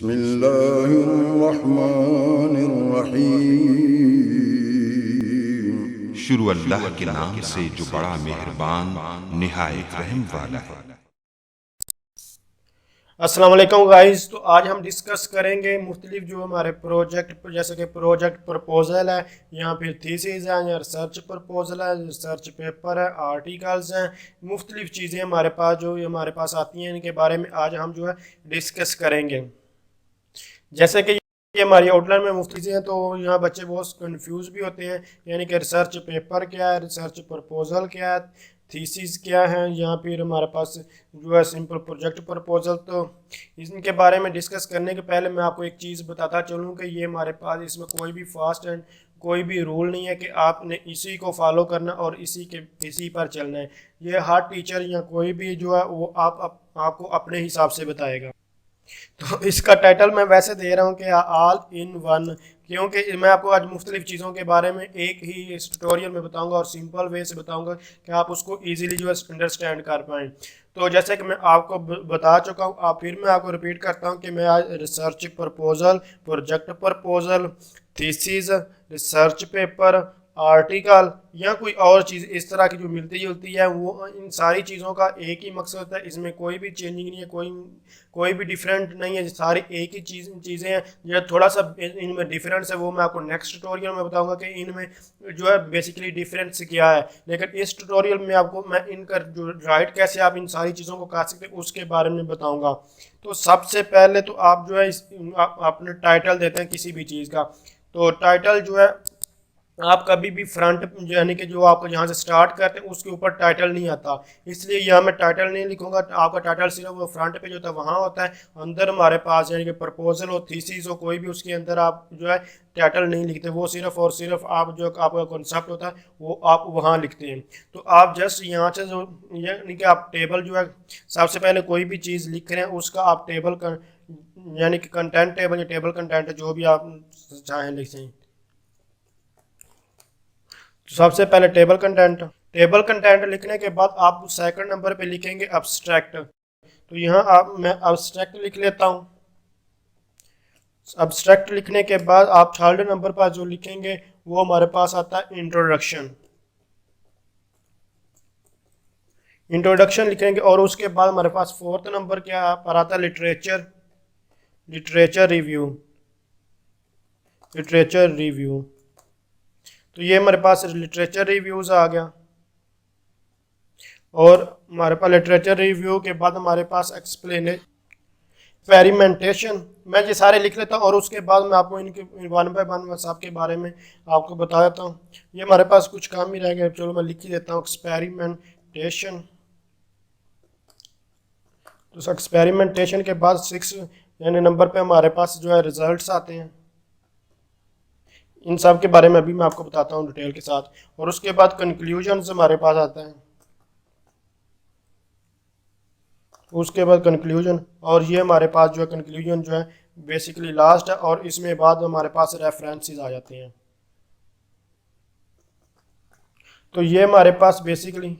बिस्मिल्लाहिर्रहमानिर्रहीम। शुरू अल्लाह के नाम से जो बड़ा मेहरबान निहायत रहम वाला है। अस्सलाम वालेकुम गाइस। तो आज हम डिस्कस करेंगे मुख्तलिफ जो हमारे प्रोजेक्ट जैसे कि प्रोजेक्ट प्रपोजल है या फिर थीसिस है या रिसर्च प्रपोजल है, रिसर्च पेपर है, आर्टिकल्स हैं, मुख्तलिफ चीज़ें हमारे पास जो हमारे पास आती हैं इनके बारे में आज हम जो है डिस्कस करेंगे। जैसे कि ये हमारी आउटलाइन में मुफ्त चीज़ें हैं तो यहाँ बच्चे बहुत कंफ्यूज भी होते हैं, यानी कि रिसर्च पेपर क्या है, रिसर्च प्रपोजल क्या है, थीसिस क्या है, या फिर हमारे पास जो है सिंपल प्रोजेक्ट प्रपोजल। तो इनके बारे में डिस्कस करने के पहले मैं आपको एक चीज़ बताता चलूँ कि ये हमारे पास इसमें कोई भी फास्ट एंड कोई भी रूल नहीं है कि आपने इसी को फॉलो करना और इसी पर चलना है। ये हर टीचर या कोई भी जो है वो आपको अपने हिसाब से बताएगा। तो इसका टाइटल मैं वैसे दे रहा हूँ कि ऑल इन वन, क्योंकि मैं आपको आज मुख्तलिफ चीज़ों के बारे में एक ही इस ट्यूटोरियल में बताऊंगा और सिंपल वे से बताऊंगा कि आप उसको इजीली जो है अंडरस्टैंड कर पाएँ। तो जैसे कि मैं आपको बता चुका हूँ, फिर मैं आपको रिपीट करता हूँ कि मैं आज research proposal, project proposal, thesis, research paper, article या कोई और चीज़ इस तरह की जो मिलती जुलती है, वो इन सारी चीज़ों का एक ही मकसद होता है। इसमें कोई भी चेंजिंग नहीं है, कोई भी डिफरेंट नहीं है, सारी एक ही चीज़ें हैं। जो थोड़ा सा इनमें डिफरेंस है वो मैं आपको नेक्स्ट ट्यूटोरियल में बताऊंगा कि इनमें जो है बेसिकली डिफरेंस क्या है। लेकिन इस ट्यूटोरियल में आपको मैं इनका जो राइट कैसे आप इन सारी चीज़ों को कर सकते हैं उसके बारे में बताऊँगा। तो सबसे पहले तो आप जो है अपने टाइटल देते हैं किसी भी चीज़ का। तो टाइटल जो है आप कभी भी फ्रंट यानी कि जो आपको जहाँ से स्टार्ट करते हैं उसके ऊपर टाइटल नहीं आता, इसलिए यहाँ मैं टाइटल नहीं लिखूंगा। आपका टाइटल सिर्फ वो फ्रंट पे जो होता है वहाँ होता है। अंदर हमारे पास यानी कि प्रपोजल हो, थीसिस हो, कोई भी उसके अंदर आप जो है टाइटल नहीं लिखते। वो सिर्फ और सिर्फ आप जो आपका कॉन्सेप्ट होता है वो आप वहाँ लिखते हैं। तो आप जस्ट यहाँ से जो यानी कि आप टेबल जो है सबसे पहले कोई भी चीज़ लिख रहे हैं उसका आप टेबल यानी कि कंटेंट टेबल या टेबल कंटेंट जो भी आप चाहें लिख सकें। तो सबसे पहले टेबल कंटेंट लिखने के बाद आप सेकंड नंबर पे लिखेंगे अब्स्ट्रैक्ट। तो यहाँ आप मैं अब्स्ट्रैक्ट लिख लेता हूँ। अब्स्ट्रैक्ट लिखने के बाद आप थर्ड नंबर पर जो लिखेंगे वो हमारे पास आता है इंट्रोडक्शन। इंट्रोडक्शन लिखेंगे और उसके बाद हमारे पास फोर्थ नंबर क्या पर आता है लिटरेचर रिव्यू। तो ये हमारे पास लिटरेचर रिव्यूज आ गया और हमारे पास लिटरेचर रिव्यू के बाद हमारे पास एक्सपेरिमेंटेशन। मैं ये सारे लिख लेता हूँ और उसके बाद मैं आपको इनके वन बाय वन सब के बारे में आपको बता देता हूँ। ये हमारे पास कुछ काम ही रह गया, चलो मैं लिख ही देता हूँ एक्सपेरिमेंटेशन। तो एक्सपेरिमेंटेशन के बाद 6 यानी नंबर पे हमारे पास जो है रिजल्ट्स आते हैं। इन सब के बारे में अभी मैं आपको बताता हूँ डिटेल के साथ। और उसके बाद कंक्लूजन हमारे पास आता है, उसके बाद कंक्लूजन, और ये हमारे पास जो है कंक्लूजन जो है बेसिकली लास्ट है और इसमें बाद हमारे पास रेफरेंसेस आ जाते हैं। तो ये हमारे पास बेसिकली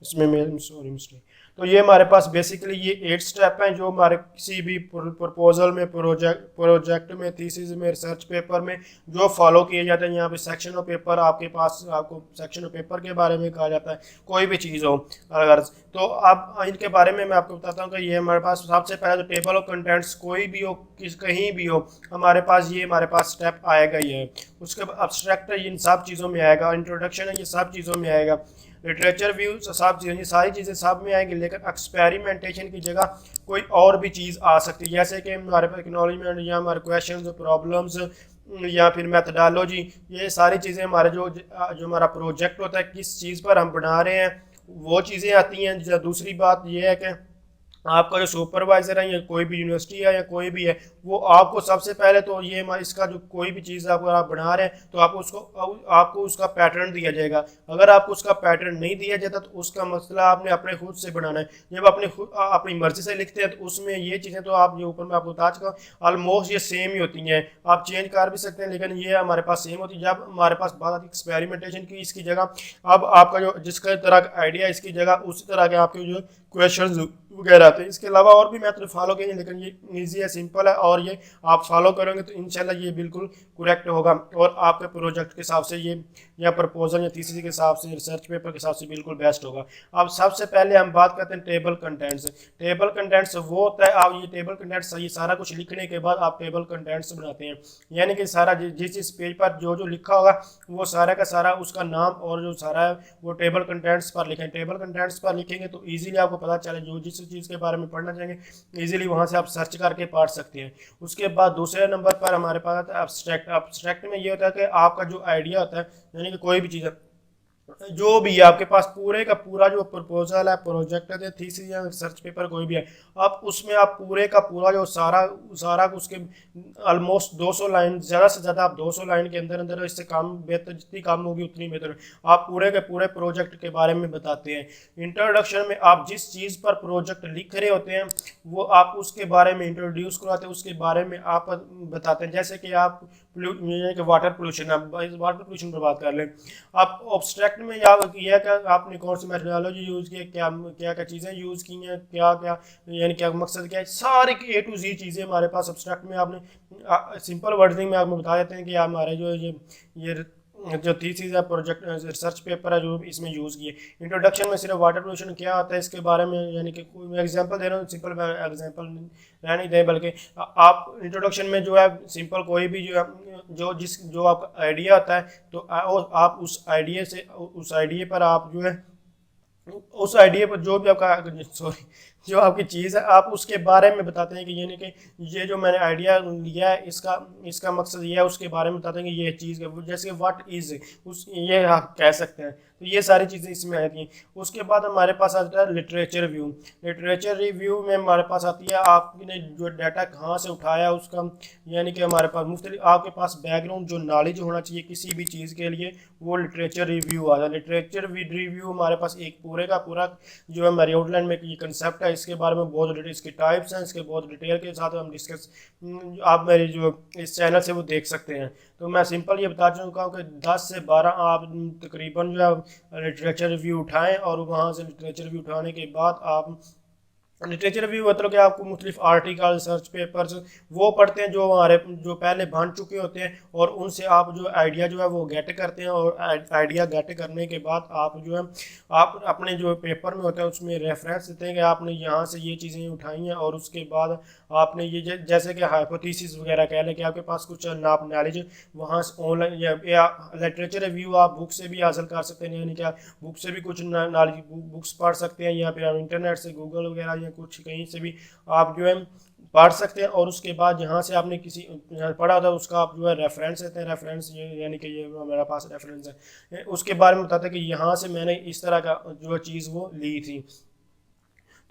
इसमें मिस्टेक। तो ये हमारे पास बेसिकली ये 8 स्टेप हैं जो हमारे किसी भी प्रपोजल में, प्रोजेक्ट में, थीसिस में, रिसर्च पेपर में जो फॉलो किए जाते हैं। यहाँ पे सेक्शन ऑफ पेपर आपके पास, आपको सेक्शन ऑफ पेपर के बारे में कहा जाता है, कोई भी चीज़ हो अगर। तो अब इनके बारे में मैं आपको बताता हूँ कि ये हमारे पास सबसे पहले तो टेबल ऑफ कंटेंट्स कोई भी हो, कहीं भी हो, हमारे पास ये हमारे पास स्टेप आएगा ही है। उसके बाद अब्स्ट्रैक्ट इन सब चीज़ों में आएगा, इंट्रोडक्शन है ये सब चीज़ों में आएगा, लिटरेचर व्यू सब चीज़ें, ये सारी चीज़ें सब में आएंगी। लेकिन एक्सपेरिमेंटेशन की जगह कोई और भी चीज़ आ सकती है, जैसे कि हमारे पास एक्नॉलेजमेंट या हमारे क्वेश्चंस, प्रॉब्लम्स या फिर मेथडोलॉजी, ये सारी चीज़ें हमारे जो हमारा प्रोजेक्ट होता है किस चीज़ पर हम बना रहे हैं वो चीज़ें आती हैं। दूसरी बात ये है कि आपका जो सुपरवाइज़र है या कोई भी यूनिवर्सिटी है या कोई भी है, वो आपको सबसे पहले तो ये इसका जो कोई भी चीज़ अगर आप बना रहे हैं तो आपको उसका पैटर्न दिया जाएगा। अगर आपको उसका पैटर्न नहीं दिया जाता तो उसका मसला आपने अपने खुद से बनाना है। जब अपनी मर्जी से लिखते हैं तो उसमें ये चीज़ें तो आप जो ऊपर में आपको बता चुका ऑलमोस्ट ये सेम ही होती हैं, आप चेंज कर भी सकते हैं लेकिन ये हमारे पास सेम होती है। जब हमारे पास बात आती है एक्सपेरिमेंटेशन की, इसकी जगह अब आपका जो जिसका तरह का आइडिया इसकी जगह उसी तरह के आपके जो क्वेश्चन वगैरह आते हैं। इसके अलावा और भी मेथड फॉलो किए, लेकिन ये ईजी है, सिंपल है, और ये आप फॉलो करेंगे तो इंशाल्लाह ये बिल्कुल करेक्ट होगा और आपके प्रोजेक्ट के हिसाब से ये या प्रपोजल या थीसिस के हिसाब से, रिसर्च पेपर के हिसाब से बिल्कुल बेस्ट होगा। अब सबसे पहले हम बात करते हैं टेबल कंटेंट्स। टेबल कंटेंट्स वो होता है, आप ये टेबल कंटेंट्स ये सारा कुछ लिखने के बाद आप टेबल कंटेंट्स बनाते हैं, यानी कि सारा जिस पेज पर जो जो लिखा होगा वो सारा का सारा उसका नाम और जो सारा है वो टेबल कंटेंट्स पर लिखें। टेबल कंटेंट्स पर लिखेंगे तो इजीली आपको पता चले, जो जिस चीज़ के बारे में पढ़ना चाहेंगे इजीली वहाँ से आप सर्च करके पढ़ सकते हैं। उसके बाद दूसरे नंबर पर हमारे पास आता है एब्स्ट्रैक्ट। एब्स्ट्रैक्ट में ये होता है कि आपका जो आइडिया होता है, यानी कि कोई भी चीज़ है जो भी है आपके पास पूरे का पूरा जो प्रपोजल है, प्रोजेक्ट है, थीसिस या रिसर्च पेपर कोई भी है, आप उसमें आप पूरे का पूरा जो सारा सारा उसके ऑलमोस्ट 200 लाइन, ज़्यादा से ज़्यादा आप 200 लाइन के अंदर अंदर, इससे काम बेहतर जितनी काम होगी उतनी बेहतर, आप पूरे के पूरे प्रोजेक्ट के बारे में बताते हैं। इंट्रोडक्शन में आप जिस चीज़ पर प्रोजेक्ट लिख रहे होते हैं वो आप उसके बारे में इंट्रोड्यूस करवाते हैं, उसके बारे में आप बताते हैं। जैसे कि आप वाटर पोल्यूशन, आप वाटर पोल्यूशन पर बात कर लें, आप ऑब्स्ट्रैक्ट में या किया क्या आपने कौन सी मेथोडोलॉजी यूज़ की, क्या क्या क्या चीज़ें यूज़ की हैं, क्या क्या यानी क्या मकसद क्या है, सारी A to Z चीज़ें हमारे पास ऑब्स्ट्रैक्ट में आपने सिंपल वर्डिंग में आपको बता देते हैं कि हमारे जो ये जो थीसिस है, प्रोजेक्ट रिसर्च पेपर है जो इसमें यूज़ किए। इंट्रोडक्शन में सिर्फ वाटर पोल्यूशन क्या होता है इसके बारे में, यानी कि कोई मैं एग्जांपल दे रहा हूँ, सिंपल एग्जांपल रहने दें, बल्कि आप इंट्रोडक्शन में जो है सिंपल कोई भी जो है जो आपका आइडिया होता है तो आप उस आइडिया पर आप जो है उस आइडिया पर जो भी आपका जो आपकी चीज़ है आप उसके बारे में बताते हैं कि यानी कि ये जो मैंने आइडिया लिया है इसका मकसद ये है, उसके बारे में बताते हैं कि ये चीज़ जैसे व्हाट इज़ उस ये आप कह सकते हैं। तो ये सारी चीज़ें इसमें आती हैं। उसके बाद हमारे पास आता है लिटरेचर रिव्यू। लिटरेचर रिव्यू में हमारे पास आती है आपने जो डाटा कहाँ से उठाया उसका, यानी कि हमारे पास मुख्तलिफ आपके पास बैकग्राउंड जो नॉलेज होना चाहिए किसी भी चीज़ के लिए, वो लिटरेचर रिव्यू आता है। लिटरेचर रिव्यू हमारे पास एक पूरे का पूरा जो है हमारी आउटलाइन में ये कंसेप्ट है, इसके बारे में बहुत डिटेल, इसके टाइप्स हैं, इसके बहुत डिटेल के साथ हम डिस्कस आप मेरे जो इस चैनल से वो देख सकते हैं। तो मैं सिंपल ये बता चुका हूँ कि 10 से 12 आप तकरीबन जो है लिटरेचर रिव्यू उठाएं और वहाँ से लिटरेचर रिव्यू उठाने के बाद आप लिटरेचर रिव्यू मतलब कि आपको मुख्तलिफ आर्टिकल, रिसर्च पेपर्स वो पढ़ते हैं जो हमारे जो पहले बन चुके होते हैं और उनसे आप जो आइडिया जो है वो गेट करते हैं और आइडिया गेट करने के बाद आप जो है आप अपने जो पेपर में होता है उसमें रेफरेंस देते हैं कि आपने यहाँ से ये चीज़ें उठाई हैं और उसके बाद आपने ये जैसे कि हाइपोथेसिस वगैरह कह लें कि आपके पास कुछ नॉलेज वहाँ से ऑनलाइन या लिटरेचर रिव्यू आप बुक से भी हासिल कर सकते हैं, यानी कि बुक से भी कुछ नॉलेज बुक्स पढ़ सकते हैं या फिर इंटरनेट से गूगल वगैरह कुछ कहीं से भी आप जो है पढ़ सकते हैं। और उसके बाद यहाँ से आपने किसी पढ़ा था उसका आप जो है रेफरेंस देते हैं। रेफरेंस यानी कि ये मेरा पास रेफरेंस है, उसके बारे में बताते हैं कि यहाँ से मैंने इस तरह का जो चीज़ वो ली थी।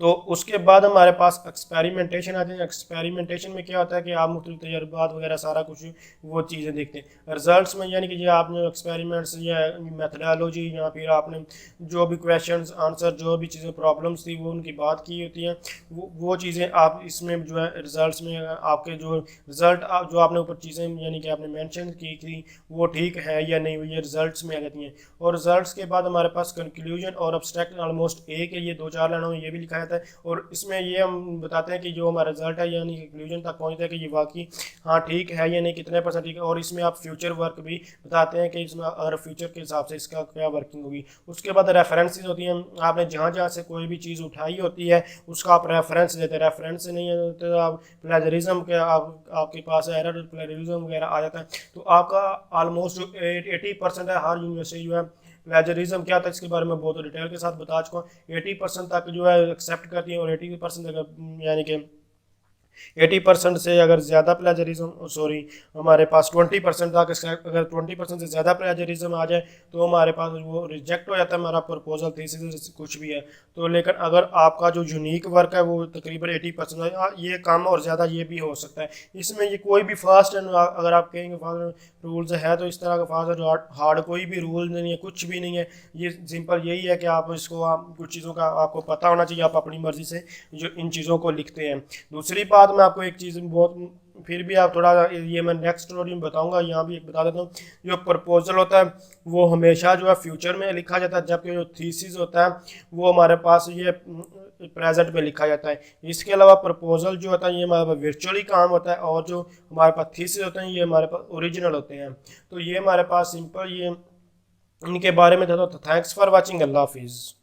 तो उसके बाद हमारे पास एक्सपेरिमेंटेशन आते हैं। एक्सपेरिमेंटेशन में क्या होता है कि आप मुख्तलिफ तजर्बात वगैरह सारा कुछ वो चीज़ें देखते हैं। रिजल्ट्स में यानी कि जो आपने एक्सपेरिमेंट्स या मेथडोलॉजी या फिर आपने जो भी क्वेश्चंस आंसर जो भी चीज़ें प्रॉब्लम्स थी वो उनकी बात की होती हैं, वो चीज़ें आप इसमें जो है रिजल्ट्स में आपके जो रिज़ल्ट जो आपने ऊपर चीज़ें यानी कि आपने मैंशन की थी वो ठीक है या नहीं, ये रिजल्ट्स में आ जाती हैं। और रिजल्ट्स के बाद हमारे पास कंक्लूजन और अब्स्ट्रैक्ट ऑलमोस्ट एक है, ये 2-4 लाइनों में ये भी लिखा है और इसमें ये हम बताते हैं कि जो हमारा रिजल्ट है यानी कंक्लूजन तक पहुंचता है कि ये वाकई हाँ ठीक है या नहीं, कितने % ठीक है। और इसमें आप फ्यूचर वर्क भी बताते हैं कि इसमें अगर फ्यूचर के हिसाब से इसका क्या वर्किंग होगी। उसके बाद रेफरेंसेस होती हैं, आपने जहाँ जहाँ से कोई भी चीज़ उठाई होती है उसका आप रेफरेंस देते हैं। रेफरेंस नहीं है तो आप प्लेजरिज्म के आपके पास एरर प्लेजरिज्म वगैरह आ जाता है। तो आपका ऑलमोस्ट 80% है, हर यूनिवर्सिटी जो है प्लेजरिज्म क्या था इसके बारे में बहुत डिटेल के साथ बता चुका हूँ। 80% तक जो है एक्सेप्ट करती है और 80% अगर यानी कि 80% से अगर ज़्यादा प्लेजरिज्म हमारे पास 20% तक, अगर 20% से ज़्यादा प्लेजरिज्म आ जाए तो हमारे पास वो रिजेक्ट हो जाता है हमारा प्रपोजल, थीसिस कुछ भी है। तो लेकिन अगर आपका जो यूनिक वर्क है वो तकरीबन 80% है, ये कम और ज़्यादा ये भी हो सकता है। इसमें ये कोई भी फास्ट अगर आप कहेंगे फास्ट रूल्स है तो इस तरह का फास्ट हार्ड कोई भी रूल नहीं है, कुछ भी नहीं है। ये सिंपल यही है कि आप इसको कुछ चीज़ों का आपको पता होना चाहिए, आप अपनी मर्ज़ी से जो इन चीज़ों को लिखते हैं। दूसरी बात मैं आपको एक चीज़ बहुत फिर भी आप थोड़ा, ये मैं नेक्स्ट स्टोरी में बताऊंगा, यहाँ भी एक बता देता हूँ। जो प्रपोजल होता है वो हमेशा जो है फ्यूचर में लिखा जाता है, जबकि जो थीसिस होता है वो हमारे पास ये प्रेजेंट में लिखा जाता है। इसके अलावा प्रपोजल जो होता है ये हमारे पास वर्चुअली काम होता है, और जो हमारे पास थीसिस होते हैं ये हमारे पास ओरिजिनल होते हैं। तो ये हमारे पास सिंपल ये इनके बारे में था। तो थैंक्स फॉर वॉचिंग, अल्लाह हाफिज़।